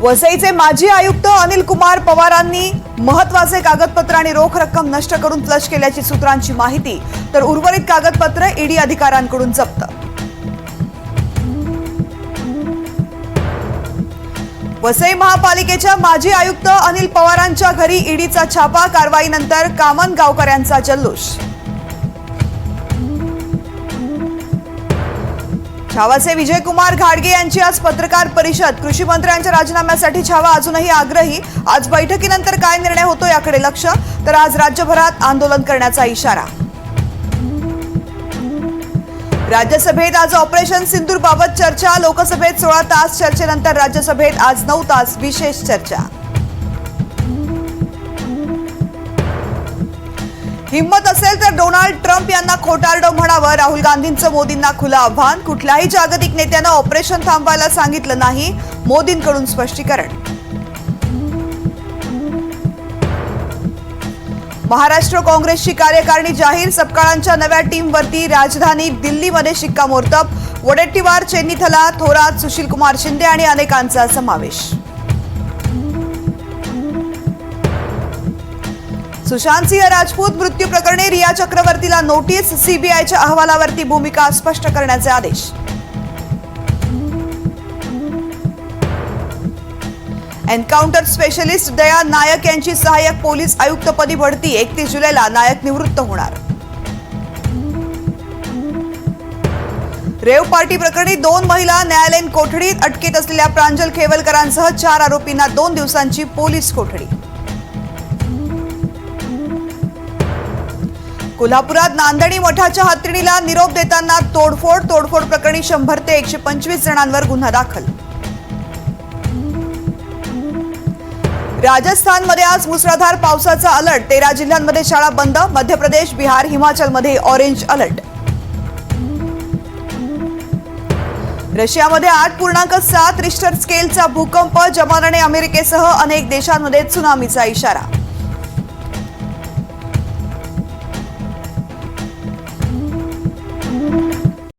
वसईचे माजी आयुक्त अनिल कुमार पवारांनी महत्त्वाचे कागदपत्र आणि रोख रक्कम नष्ट करून फ्लश केल्याची सूत्रांची माहिती, तर उर्वरित कागदपत्र ईडी अधिकाऱ्यांकडून जप्त। वसई महापालिकेच्या माजी आयुक्त अनिल पवारांच्या घरी ईडीचा छापा, कारवाईनंतर कामन गावकऱ्यांचा जल्लोष। छावाचे विजयकुमार घाडगे यांची आज पत्रकार परिषद, कृषी मंत्र्यांच्या राजीनाम्यासाठी छावा अजूनही आग्रही। आज बैठकीनंतर काय निर्णय होतो याकडे लक्ष, तर आज राज्यभरात आंदोलन करण्याचा इशारा। राज्यसभेत आज ऑपरेशन सिंदूर बाबत चर्चा, लोकसभेत 16 तास चर्चेनंतर राज्यसभेत आज 9 तास विशेष चर्चा। हिम्मत असेल तर डोनाल्ड ट्रम्प यांना खोटारडं म्हणावं, राहुल गांधींचं मोदींना खुलं आव्हान। कुठल्याही जागतिक नेत्यानं ऑपरेशन थांबवायला सांगितलं नाही, मोदींकडून स्पष्टीकरण। महाराष्ट्र काँग्रेसची कार्यकारिणी जाहीर, सपकाळांच्या नव्या टीमवरती राजधानी दिल्लीमध्ये शिक्कामोर्तब। वडेट्टीवार, चेन्नीथला, थोरात, सुशीलकुमार शिंदे आणि अनेकांचा समावेश। सुशांत सिंह राजपूत मृत्यू प्रकरणी रिया चक्रवर्तीला नोटीस, सीबीआयच्या अहवालावरती भूमिका स्पष्ट करण्याचे आदेश। एन्काउंटर स्पेशलिस्ट दया नायक यांची सहाय्यक पोलीस आयुक्तपदी बढती, 31 जुलैला नायक निवृत्त होणार। रेव पार्टी प्रकरणी 2 महिला न्यायालयीन कोठडीत, अटकेत असलेल्या प्रांजल खेवलकरांसह 4 आरोपींना 2 दिवसांची पोलीस कोठडी। कोल्हापुरात नांदणी मठाच्या हातणीला निरोप देताना तोडफोड प्रकरणी 100 ते 125 जणांवर गुन्हा दाखल। राजस्थानमध्ये आज मुसळधार पावसाचा अलर्ट, 13 जिल्ह्यांमध्ये शाळा बंद, मध्य प्रदेश, बिहार, हिमाचलमध्ये ऑरेंज अलर्ट। रशियामध्ये 8.7 रिश्टर स्केलचा भूकंप, जपानने अमेरिकेसह अनेक देशांमध्ये त्सुनामीचा इशारा।